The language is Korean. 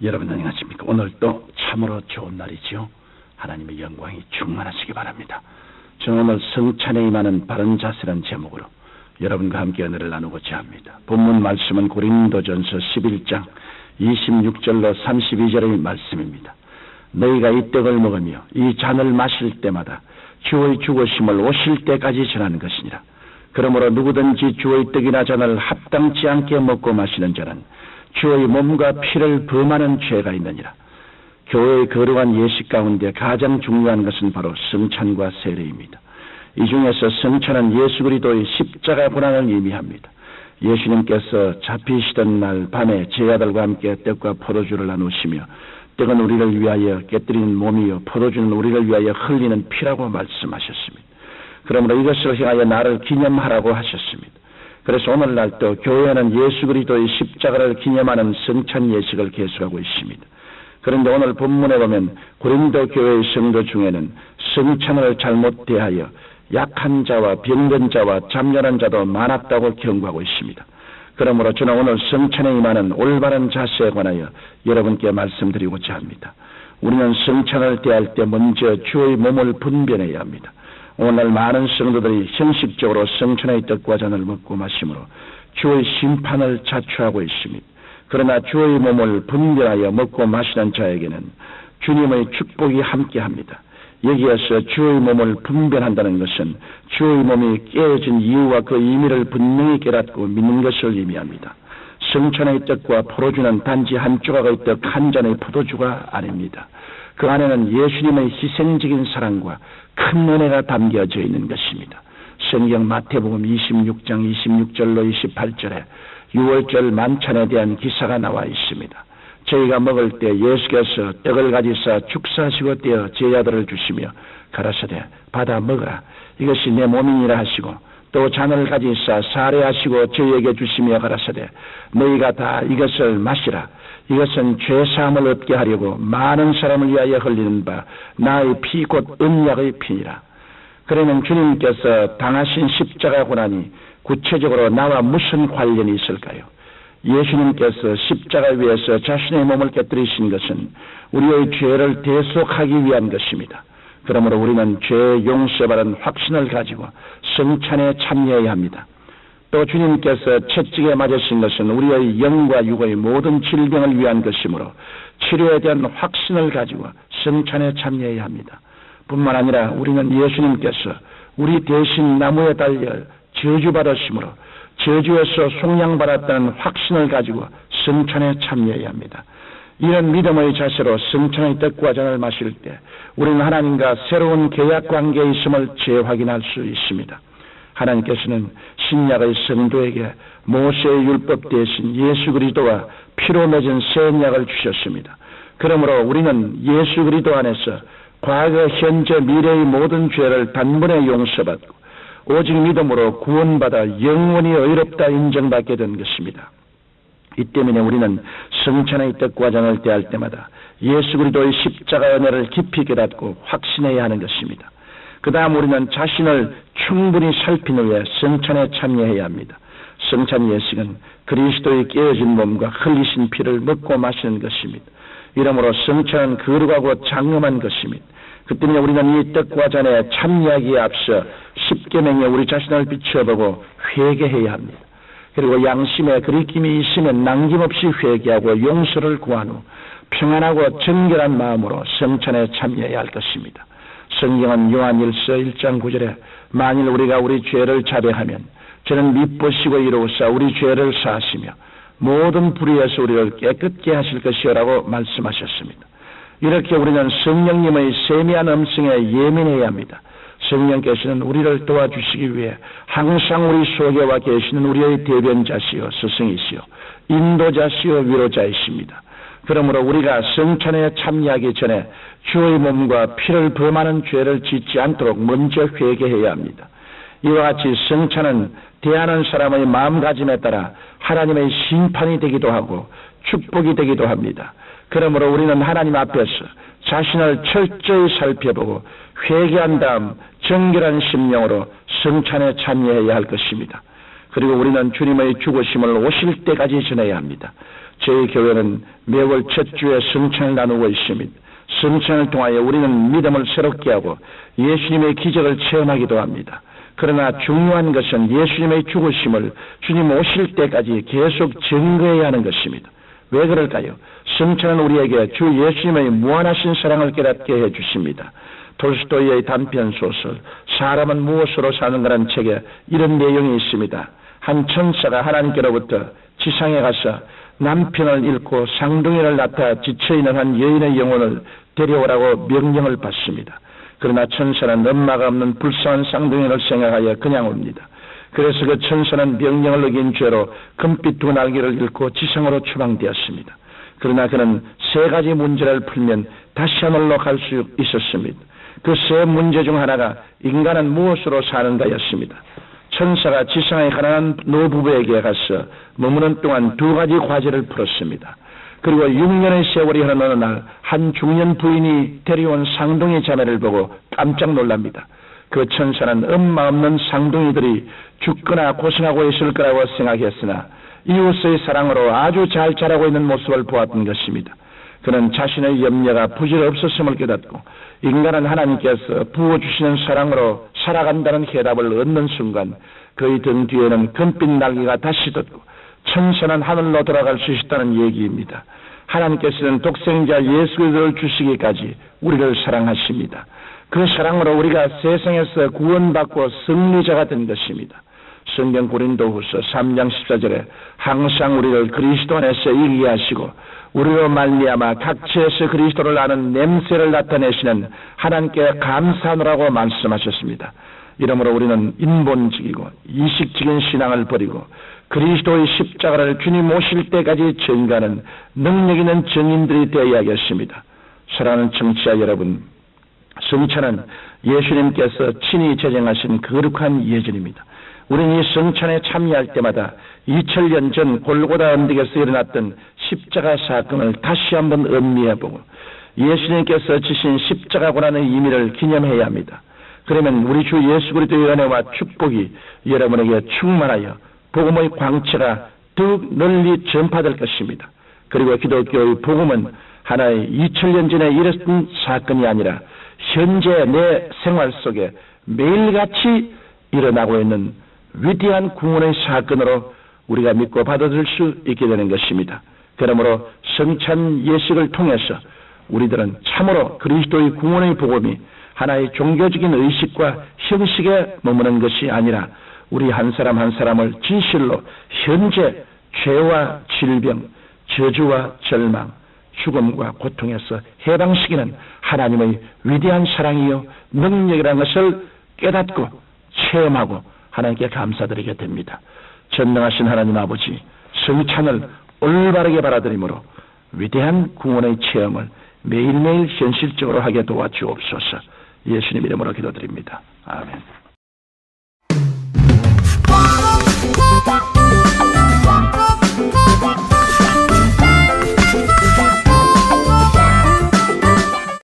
여러분 안녕하십니까? 오늘도 참으로 좋은 날이지요. 하나님의 영광이 충만하시기 바랍니다. 저는 오늘 성찬에 임하는 바른 자세란 제목으로 여러분과 함께 은혜를 나누고자 합니다. 본문 말씀은 고린도전서 11장 26절로 32절의 말씀입니다. 너희가 이 떡을 먹으며 이 잔을 마실 때마다 주의 죽으심을 오실 때까지 전하는 것이니라. 그러므로 누구든지 주의 떡이나 잔을 합당치 않게 먹고 마시는 자는 주의 몸과 피를 범하는 죄가 있느니라. 교회의 거룩한 예식 가운데 가장 중요한 것은 바로 성찬과 세례입니다. 이 중에서 성찬은 예수 그리스도의 십자가 고난을 의미합니다. 예수님께서 잡히시던 날 밤에 제자들과 함께 떡과 포도주를 나누시며 떡은 우리를 위하여 깨뜨리는 몸이요 포도주는 우리를 위하여 흘리는 피라고 말씀하셨습니다. 그러므로 이것을 향하여 나를 기념하라고 하셨습니다. 그래서 오늘날도 교회는 예수 그리스도의 십자가를 기념하는 성찬 예식을 계속하고 있습니다. 그런데 오늘 본문에 보면 고린도 교회의 성도 중에는 성찬을 잘못 대하여 약한 자와 병든 자와 잠잠한 자도 많았다고 경고하고 있습니다. 그러므로 저는 오늘 성찬에 임하는 올바른 자세에 관하여 여러분께 말씀드리고자 합니다. 우리는 성찬을 대할 때 먼저 주의 몸을 분별해야 합니다. 오늘날 많은 성도들이 형식적으로 성찬의 떡과 잔을 먹고 마심으로 주의 심판을 자초하고 있습니다. 그러나 주의 몸을 분별하여 먹고 마시는 자에게는 주님의 축복이 함께합니다. 여기에서 주의 몸을 분별한다는 것은 주의 몸이 깨어진 이유와 그 의미를 분명히 깨닫고 믿는 것을 의미합니다. 성찬의 떡과 포도주는 단지 한 조각의 떡 한 잔의 포도주가 아닙니다. 그 안에는 예수님의 희생적인 사랑과 큰 은혜가 담겨져 있는 것입니다. 성경 마태복음 26장 26절로 28절에 6월절 만찬에 대한 기사가 나와 있습니다. 저희가 먹을 때 예수께서 떡을 가지사 축사하시고 떼어 제자들을 주시며 가라사대 받아 먹으라 이것이 내 몸이니라 하시고 또 잔을 가지사 사례하시고 저희에게 주시며 가라사대 너희가 다 이것을 마시라 이것은 죄사함을 얻게 하려고 많은 사람을 위하여 흘리는 바 나의 피 곧 언약의 피니라. 그러면 주님께서 당하신 십자가 고난이 구체적으로 나와 무슨 관련이 있을까요? 예수님께서 십자가 위에서 자신의 몸을 깨뜨리신 것은 우리의 죄를 대속하기 위한 것입니다. 그러므로 우리는 죄 용서받은 확신을 가지고 성찬에 참여해야 합니다. 또 주님께서 채찍에 맞으신 것은 우리의 영과 육의 모든 질병을 위한 것이므로 치료에 대한 확신을 가지고 성찬에 참여해야 합니다. 뿐만 아니라 우리는 예수님께서 우리 대신 나무에 달려 저주받으심으로 저주에서 속량받았다는 확신을 가지고 성찬에 참여해야 합니다. 이런 믿음의 자세로 성찬의 떡과 잔을 마실 때 우리는 하나님과 새로운 계약 관계에 있음을 재확인할 수 있습니다. 하나님께서는 신약의 성도에게 모세의 율법 대신 예수 그리스도와 피로 맺은 새 언약을 주셨습니다. 그러므로 우리는 예수 그리스도 안에서 과거, 현재, 미래의 모든 죄를 단번에 용서받고 오직 믿음으로 구원받아 영원히 의롭다 인정받게 된 것입니다. 이 때문에 우리는 성찬의 떡과 잔을 대할 때마다 예수 그리스도의 십자가 은혜를 깊이 깨닫고 확신해야 하는 것입니다. 그 다음 우리는 자신을 충분히 살핀 후에 성찬에 참여해야 합니다. 성찬 예식은 그리스도의 깨어진 몸과 흘리신 피를 먹고 마시는 것입니다. 이러므로 성찬은 거룩하고 장엄한 것입니다. 그 때문에 우리는 이 떡과 잔에 참여하기에 앞서 십계명에 우리 자신을 비춰보고 회개해야 합니다. 그리고 양심에 그리낌이 있으면 남김없이 회개하고 용서를 구한 후 평안하고 정결한 마음으로 성찬에 참여해야 할 것입니다. 성경은 요한일서 1장 9절에 만일 우리가 우리 죄를 자백하면 저는 미쁘시고 이로우사 우리 죄를 사하시며 모든 불의에서 우리를 깨끗게 하실 것이라고 말씀하셨습니다. 이렇게 우리는 성령님의 세미한 음성에 예민해야 합니다. 성령께서는 우리를 도와주시기 위해 항상 우리 속에 와 계시는 우리의 대변자시요 스승이시요 인도자시요 위로자이십니다. 그러므로 우리가 성찬에 참여하기 전에 주의 몸과 피를 범하는 죄를 짓지 않도록 먼저 회개해야 합니다. 이와 같이 성찬은 대하는 사람의 마음가짐에 따라 하나님의 심판이 되기도 하고 축복이 되기도 합니다. 그러므로 우리는 하나님 앞에서 자신을 철저히 살펴보고 회개한 다음 정결한 심령으로 성찬에 참여해야 할 것입니다. 그리고 우리는 주님의 죽으심을 오실 때까지 전해야 합니다. 저희 교회는 매월 첫 주에 성찬을 나누고 있습니다. 성찬을 통하여 우리는 믿음을 새롭게 하고 예수님의 기적을 체험하기도 합니다. 그러나 중요한 것은 예수님의 죽으심을 주님 오실 때까지 계속 증거해야 하는 것입니다. 왜 그럴까요? 성찬은 우리에게 주 예수님의 무한하신 사랑을 깨닫게 해주십니다. 톨스토이의 단편 소설 사람은 무엇으로 사는가라는 책에 이런 내용이 있습니다. 한 천사가 하나님께로부터 지상에 가서 남편을 잃고 쌍둥이를 낳다 지쳐있는 한 여인의 영혼을 데려오라고 명령을 받습니다. 그러나 천사는 엄마가 없는 불쌍한 쌍둥이를 생각하여 그냥 옵니다. 그래서 그 천사는 명령을 어긴 죄로 금빛 두 날개를 잃고 지상으로 추방되었습니다. 그러나 그는 세 가지 문제를 풀면 다시 하늘로 갈 수 있었습니다. 그 세 문제 중 하나가 인간은 무엇으로 사는가였습니다. 천사가 지상의 가난한 노부부에게 가서 머무는 동안 두 가지 과제를 풀었습니다. 그리고 6년의 세월이 흐른 어느 날 한 중년 부인이 데려온 쌍둥이 자매를 보고 깜짝 놀랍니다. 그 천사는 엄마 없는 쌍둥이들이 죽거나 고생하고 있을 거라고 생각했으나 이웃의 사랑으로 아주 잘 자라고 있는 모습을 보았던 것입니다. 그는 자신의 염려가 부질없었음을 깨닫고 인간은 하나님께서 부어주시는 사랑으로 살아간다는 해답을 얻는 순간 그의 등 뒤에는 금빛 날개가 다시 돋고 천사는 하늘로 돌아갈 수 있다는 얘기입니다. 하나님께서는 독생자 예수 그리스도를 주시기까지 우리를 사랑하십니다. 그 사랑으로 우리가 세상에서 구원받고 승리자가 된 것입니다. 성경 고린도후서 3장 14절에 항상 우리를 그리스도 안에서 이기게 하시고 우리로 말미암아 각처에서 그리스도를 아는 냄새를 나타내시는 하나님께 감사하노라고 말씀하셨습니다. 이러므로 우리는 인본적이고 이식적인 신앙을 버리고 그리스도의 십자가를 주님 오실 때까지 전가하는 능력 있는 증인들이 되어야겠습니다. 사랑하는 청취자 여러분, 성찬은 예수님께서 친히 제정하신 거룩한 예전입니다. 우리는 이 성찬에 참여할 때마다 2000년 전 골고다 언덕에서 일어났던 십자가 사건을 다시 한번 음미해보고 예수님께서 지신 십자가 고난의 의미를 기념해야 합니다. 그러면 우리 주 예수 그리스도의 은혜와 축복이 여러분에게 충만하여 복음의 광채가 더욱 널리 전파될 것입니다. 그리고 기독교의 복음은 하나의 2000년 전에 일어났던 사건이 아니라 현재 내 생활 속에 매일같이 일어나고 있는 위대한 구원의 사건으로 우리가 믿고 받아들일 수 있게 되는 것입니다. 그러므로 성찬 예식을 통해서 우리들은 참으로 그리스도의 구원의 복음이 하나의 종교적인 의식과 형식에 머무는 것이 아니라 우리 한 사람 한 사람을 진실로 현재 죄와 질병, 저주와 절망, 죽음과 고통에서 해방시키는 하나님의 위대한 사랑이요 능력이라는 것을 깨닫고 체험하고 하나님께 감사드리게 됩니다. 전능하신 하나님 아버지, 성찬을 올바르게 받아들이므로 위대한 구원의 체험을 매일매일 현실적으로 하게 도와주옵소서. 예수님 이름으로 기도드립니다. 아멘.